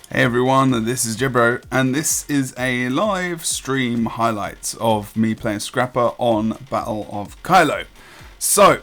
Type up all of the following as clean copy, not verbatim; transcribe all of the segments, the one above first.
Hey everyone, this is Jebro, and this is a live stream highlight of me playing Scrapper on Battle of Kylo. So,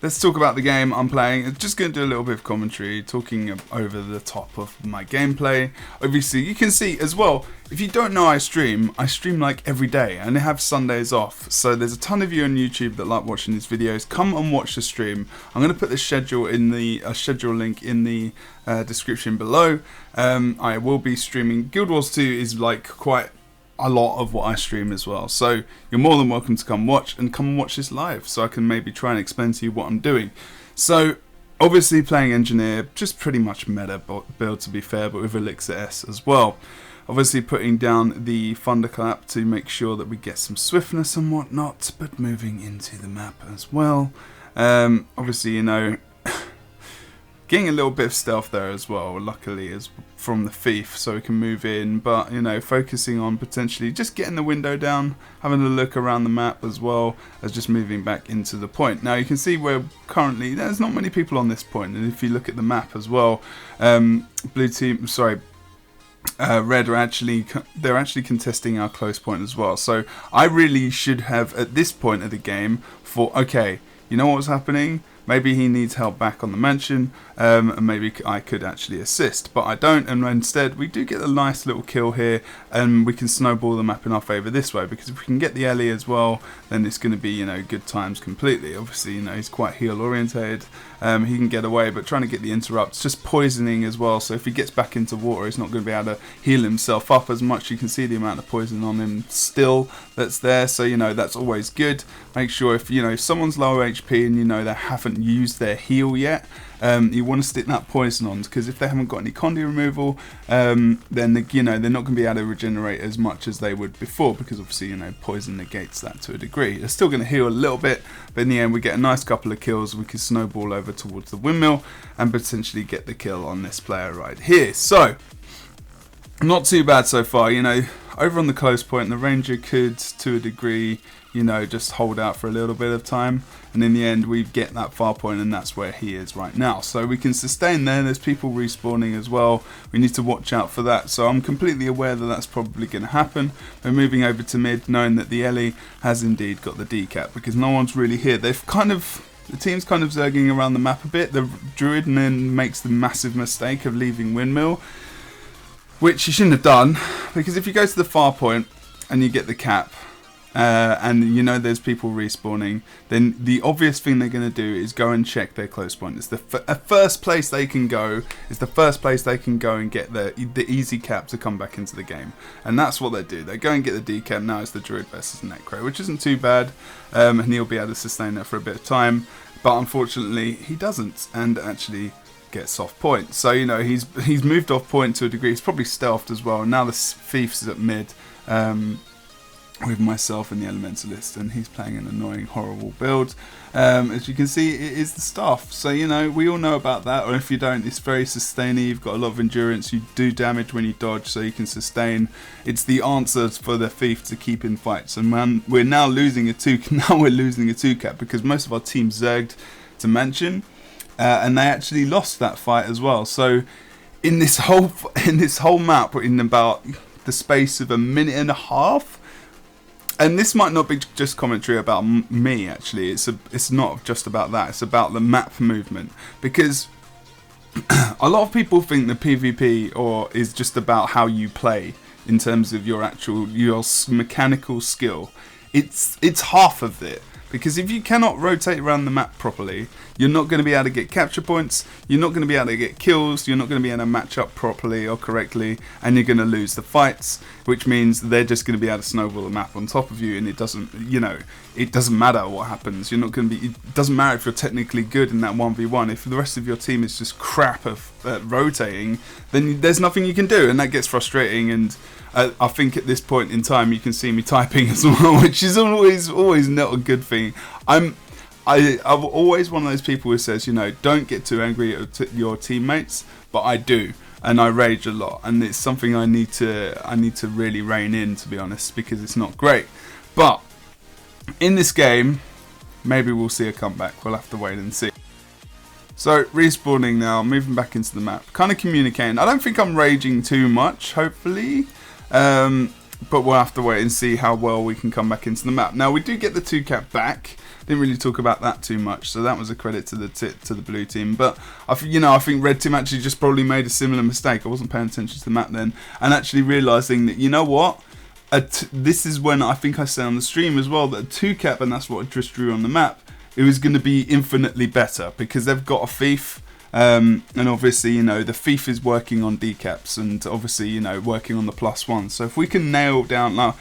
let's talk about the game I'm playing. I'm just going to do a little bit of commentary, talking over the top of my gameplay. Obviously, you can see as well, if you don't know I stream like every day, and I have Sundays off. So there's a ton of you on YouTube that like watching these videos. Come and watch the stream. I'm going to put the schedule in the schedule link in the description below. I will be streaming. Guild Wars 2 is like quite a lot of what I stream as well, so you're more than welcome to come watch this live, so I can maybe try and explain to you what I'm doing. So obviously playing engineer, just pretty much meta build to be fair, but with Elixir S as well. Obviously putting down the thunderclap to make sure that we get some swiftness and whatnot, but moving into the map as well. Obviously, you know, getting a little bit of stealth there as well, luckily, is from the thief, so we can move in, but you know, focusing on potentially just getting the window down, having a look around the map as well as just moving back into the point. Now you can see where currently there's not many people on this point, and if you look at the map as well, red are actually contesting our close point as well. So I really should have at this point of the game thought, okay, you know what's happening? Maybe he needs help back on the mansion, and maybe I could actually assist, but I don't, and instead we do get a nice little kill here, and we can snowball the map in our favour this way, because if we can get the Ellie as well, then it's going to be, you know, good times completely. Obviously, you know, he's quite heal orientated, he can get away, but trying to get the interrupts, just poisoning as well, so if he gets back into water, he's not going to be able to heal himself up as much. You can see the amount of poison on him still that's there, so you know, that's always good. Make sure if, you know, if someone's low HP and you know they haven't used their heal yet, you want to stick that poison on, because if they haven't got any condi removal, then you know, they're not going to be able to regenerate as much as they would before, because obviously, you know, poison negates that to a degree. They're still going to heal a little bit, but in the end we get a nice couple of kills. We can snowball over towards the windmill and potentially get the kill on this player right here. So not too bad so far, you know. Over on the close point, the ranger could, to a degree, you know, just hold out for a little bit of time, and in the end we get that far point, and that's where he is right now. So we can sustain there. There's people respawning as well. We need to watch out for that. So I'm completely aware that that's probably going to happen. We're moving over to mid, knowing that the Ellie has indeed got the decap, because no one's really here. The team's kind of zerging around the map a bit. The druid then makes the massive mistake of leaving windmill, which you shouldn't have done, because if you go to the far point and you get the cap, and you know there's people respawning, then the obvious thing they're going to do is go and check their close point. It's the first place they can go. It's the first place they can go and get the easy cap to come back into the game, and that's what they do. They go and get the decap. Now it's the druid versus Necro, which isn't too bad, and he'll be able to sustain that for a bit of time. But unfortunately, he doesn't, and actually gets off point. So you know, he's moved off point to a degree. He's probably stealthed as well. Now the thief's at mid, with myself and the elementalist, and he's playing an annoying, horrible build. As you can see, it is the staff. So you know, we all know about that. Or if you don't, it's very sustaining. You've got a lot of endurance. You do damage when you dodge, so you can sustain. It's the answer for the thief to keep in fights. And man, we're now losing a 2. Now we're losing a 2 cap because most of our team zerged to mansion. And they actually lost that fight as well. So in this whole map, in about the space of a minute and a half, and this might not be just commentary about me. Actually, it's not just about that. It's about the map movement, because a lot of people think the PvP is just about how you play in terms of your mechanical skill. It's half of it. Because if you cannot rotate around the map properly, you're not going to be able to get capture points, you're not going to be able to get kills, you're not going to be able to match up properly or correctly, and you're going to lose the fights, which means they're just going to be able to snowball the map on top of you, and it doesn't, you know, it doesn't matter what happens. You're not going to be, it doesn't matter if you're technically good in that 1v1. If the rest of your team is just crap at rotating, then there's nothing you can do, and that gets frustrating. And I think at this point in time you can see me typing as well, which is always not a good thing. I'm always one of those people who says, you know, don't get too angry at your teammates, but I do, and I rage a lot, and it's something I need to really rein in, to be honest, because it's not great. But in this game, maybe we'll see a comeback. We'll have to wait and see. So, respawning now, moving back into the map. Kind of communicating. I don't think I'm raging too much, hopefully. But we'll have to wait and see how well we can come back into the map. Now, we do get the 2-cap back. Didn't really talk about that too much, so that was a credit to the blue team. But I think red team actually just probably made a similar mistake. I wasn't paying attention to the map then, and actually realizing that, you know what, this is when I think I said on the stream as well that a 2-cap, and that's what I just drew on the map, it was going to be infinitely better because they've got a thief. And obviously, you know, the thief is working on decaps and obviously, you know, working on the +1. So if we can nail down now,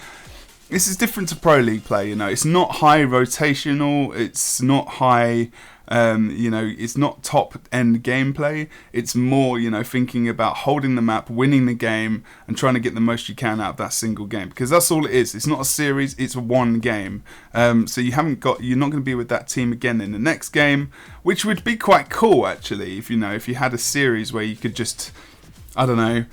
this is different to Pro League play, you know, it's not high rotational, it's not high, you know, it's not top end gameplay. It's more, you know, thinking about holding the map, winning the game, and trying to get the most you can out of that single game, because that's all it is. It's not a series, it's one game. So you're not going to be with that team again in the next game, which would be quite cool actually, if you had a series where you could just, I don't know,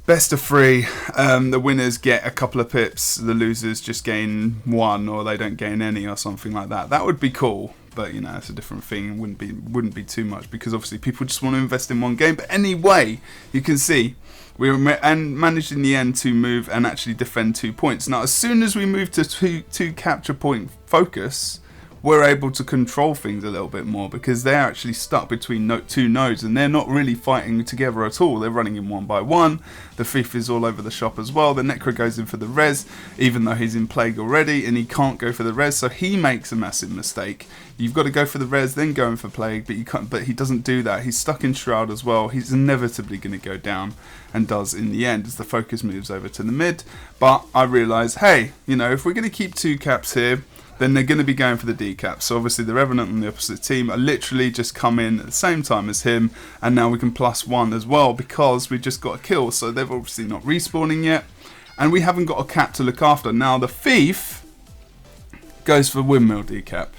best of 3, the winners get a couple of pips, the losers just gain 1, or they don't gain any, or something like that. That would be cool, but you know, it's a different thing. Wouldn't be too much, because obviously people just want to invest in one game. But anyway, you can see we managed in the end to move and actually defend 2 points. Now, as soon as we move to two capture point focus, we're able to control things a little bit more, because they're actually stuck between 2 nodes and they're not really fighting together at all. They're running in 1 by 1. The thief is all over the shop as well. The necro goes in for the res, even though he's in plague already, and he can't go for the res, so he makes a massive mistake. You've got to go for the res, then go in for plague, but you can't. But he doesn't do that. He's stuck in shroud as well. He's inevitably going to go down, and does in the end as the focus moves over to the mid. But I realise, hey, you know, if we're going to keep 2 caps here, then they're going to be going for the decap. So obviously the Revenant on the opposite team are literally just come in at the same time as him, and now we can +1 as well because we just got a kill. So they're obviously not respawning yet, and we haven't got a cap to look after. Now the thief goes for windmill decap.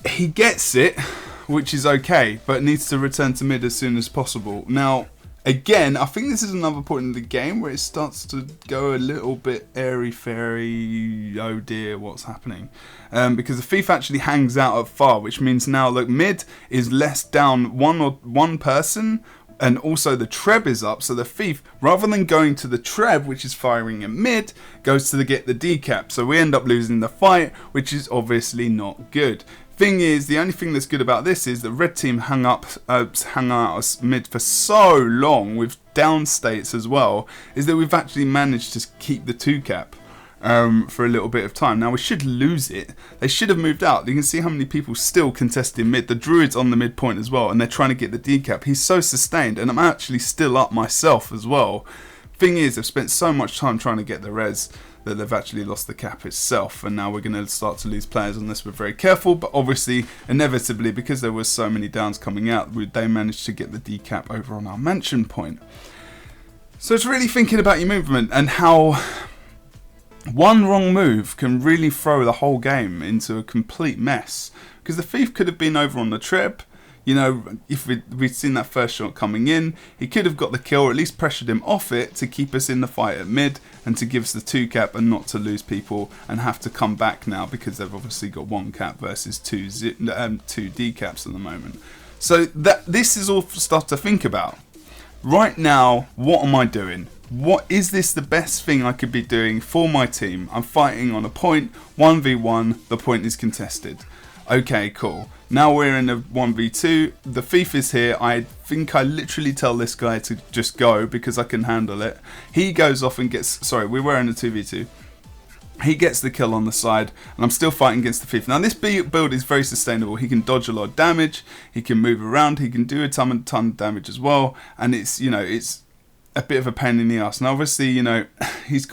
He gets it, which is okay, but needs to return to mid as soon as possible. Now, again, I think this is another point in the game where it starts to go a little bit airy-fairy, oh dear, what's happening? Because the thief actually hangs out at far, which means now, look, mid is less down one person, and also the treb is up, so the thief, rather than going to the treb, which is firing in mid, goes to get the decap. So we end up losing the fight, which is obviously not good. Thing is, the only thing that's good about this is the red team hung out us mid for so long with down states as well, is that we've actually managed to keep the 2-cap for a little bit of time. Now we should lose it. They should have moved out. You can see how many people still contesting mid. The druid's on the mid point as well, and they're trying to get the decap. He's so sustained, and I'm actually still up myself as well. Thing is, I've spent so much time trying to get the res that they've actually lost the cap itself, and now we're going to start to lose players unless we're very careful. But obviously, inevitably, because there were so many downs coming out, they managed to get the decap over on our mansion point. So it's really thinking about your movement and how one wrong move can really throw the whole game into a complete mess. Because the thief could have been over on the trip. You know, if we'd seen that first shot coming in, he could have got the kill, or at least pressured him off it to keep us in the fight at mid and to give us the 2-cap and not to lose people and have to come back now, because they've obviously got 1 cap versus 2 decaps at the moment. So this is all stuff to think about. Right now, what am I doing? What is this the best thing I could be doing for my team? I'm fighting on a point, 1v1, the point is contested. Okay, cool. Now we're in a 1v2. The thief is here. I think I literally tell this guy to just go because I can handle it. He goes off and gets... Sorry, we were in a 2v2. He gets the kill on the side, and I'm still fighting against the thief. Now this build is very sustainable. He can dodge a lot of damage. He can move around. He can do a ton of damage as well. And it's, you know, it's a bit of a pain in the ass. Now obviously, you know, he's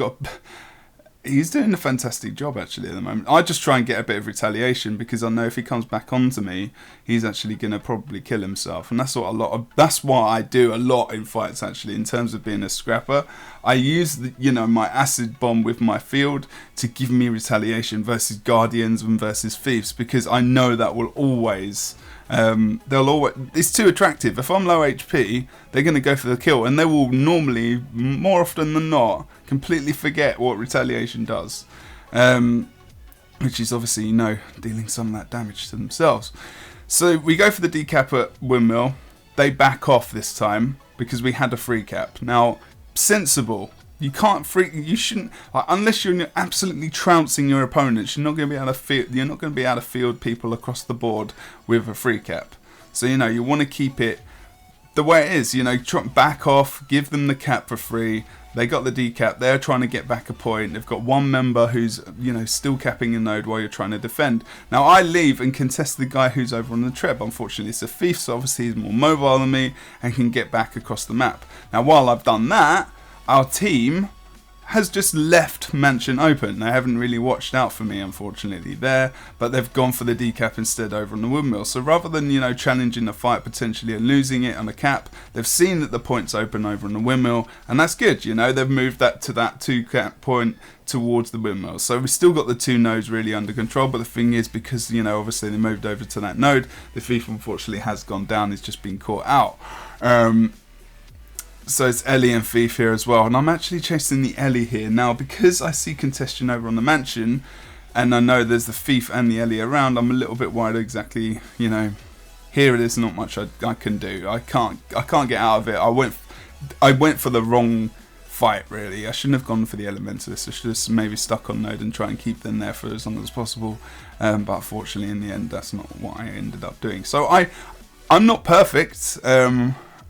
doing a fantastic job actually at the moment. I just try and get a bit of retaliation, because I know if he comes back onto me, he's actually going to probably kill himself. And that's what I do a lot in fights actually, in terms of being a scrapper. I use my acid bomb with my field to give me retaliation versus guardians and versus thieves, because I know that will always... it's too attractive. If I'm low HP, they're going to go for the kill, and they will normally, more often than not, completely forget what retaliation does, which is obviously, dealing some of that damage to themselves. So we go for the decap at windmill. They back off this time because we had a free cap. Now, sensible. You can't you shouldn't, like, unless you're absolutely trouncing your opponents, you're not going to be able to field people across the board with a free cap. So, you know, you want to keep it the way it is, you know, back off, give them the cap for free. They got the decap, they're trying to get back a point. They've got one member who's, you know, still capping a node while you're trying to defend. Now I leave and contest the guy who's over on the treb. Unfortunately it's a thief, so obviously he's more mobile than me and can get back across the map. Now while I've done that, our team has just left mansion open. They haven't really watched out for me, unfortunately, there, but they've gone for the decap instead over on the windmill. So rather than, you know, challenging the fight potentially and losing it on the cap, they've seen that the point's open over on the windmill, and that's good. You know, they've moved that to that 2 cap point towards the windmill. So we've still got the 2 nodes really under control, but the thing is, because, you know, obviously they moved over to that node, the thief unfortunately has gone down. It's just been caught out. So it's Ellie and Thief here as well, and I'm actually chasing the Ellie here. Now, because I see congestion over on the mansion, and I know there's the Thief and the Ellie around, I'm a little bit worried exactly, you know, here it is, not much I can do. I can't get out of it. I went for the wrong fight, really. I shouldn't have gone for the Elementalist. I should have maybe stuck on node and try and keep them there for as long as possible. But unfortunately, in the end, that's not what I ended up doing. So I'm not perfect.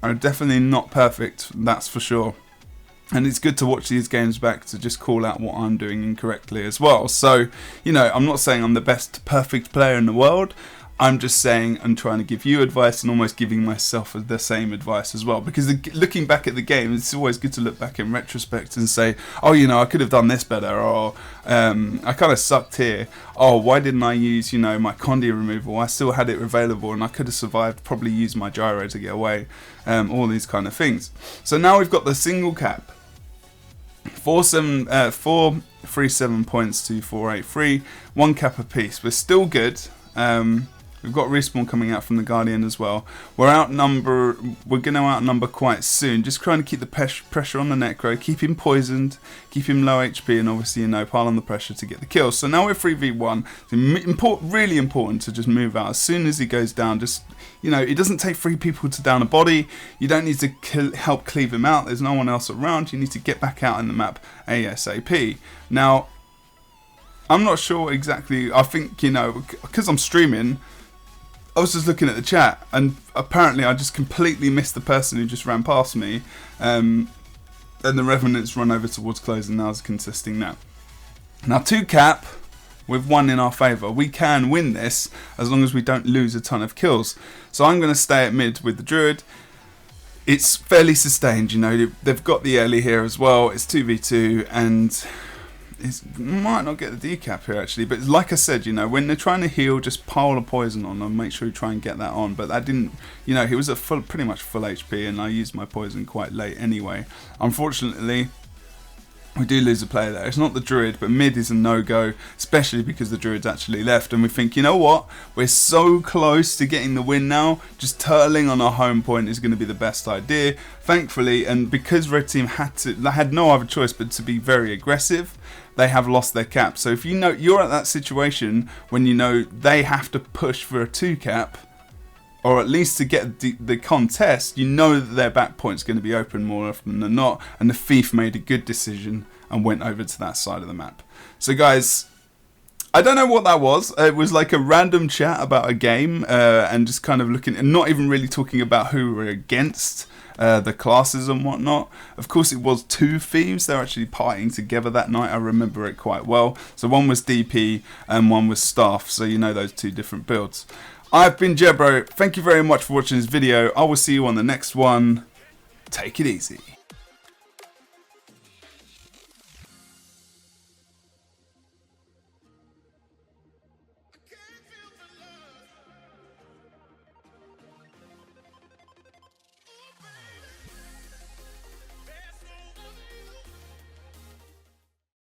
I'm definitely not perfect, that's for sure. And it's good to watch these games back to just call out what I'm doing incorrectly as well. So, you know, I'm not saying I'm the best perfect player in the world. I'm just saying I'm trying to give you advice and almost giving myself the same advice as well. Because looking back at the game, it's always good to look back in retrospect and say, oh, you know, I could have done this better, or I kind of sucked here. Oh, why didn't I use, you know, my Condi removal? I still had it available and I could have survived, probably used my gyro to get away. All these kind of things. So now we've got the single cap. 437 points to 483. 1 cap apiece. We're still good. We've got respawn coming out from the Guardian as well. We're going to outnumber quite soon. Just trying to keep the pressure on the Necro, keep him poisoned, keep him low HP, and obviously, you know, pile on the pressure to get the kills. So now we're 3v1. It's really important to just move out as soon as he goes down. Just, you know, it doesn't take 3 people to down a body. You don't need to help cleave him out. There's no one else around. You need to get back out in the map ASAP. Now, I'm not sure exactly. I think, you know, because I'm streaming, I was just looking at the chat, and apparently I just completely missed the person who just ran past me, and the Revenant's run over towards close, and now is contesting now. Now 2 cap with 1 in our favour. We can win this as long as we don't lose a ton of kills. So I'm going to stay at mid with the Druid. It's fairly sustained, you know. They've got the Ellie here as well. It's 2v2, and might not get the decap here actually, but like I said, you know, when they're trying to heal, just pile a poison on them, make sure you try and get that on. But that didn't, you know, he was at pretty much full HP, and I used my poison quite late anyway. Unfortunately, we do lose a player there. It's not the Druid, but mid is a no-go, especially because the Druid's actually left, and we think, you know what, we're so close to getting the win now, just turtling on our home point is going to be the best idea. Thankfully, and because Red Team had no other choice but to be very aggressive, they have lost their cap. So if you know you're at that situation when you know they have to push for a 2 cap, or at least to get the contest, you know that their back point's going to be open more often than not, and the Thief made a good decision and went over to that side of the map. So guys, I don't know what that was. It was like a random chat about a game, and just kind of looking, and not even really talking about who we're against, the classes and whatnot. Of course, it was 2 thieves. They were actually partying together that night. I remember it quite well. So one was DP and one was Staff. So you know those 2 different builds. I've been Jebro. Thank you very much for watching this video. I will see you on the next one. Take it easy.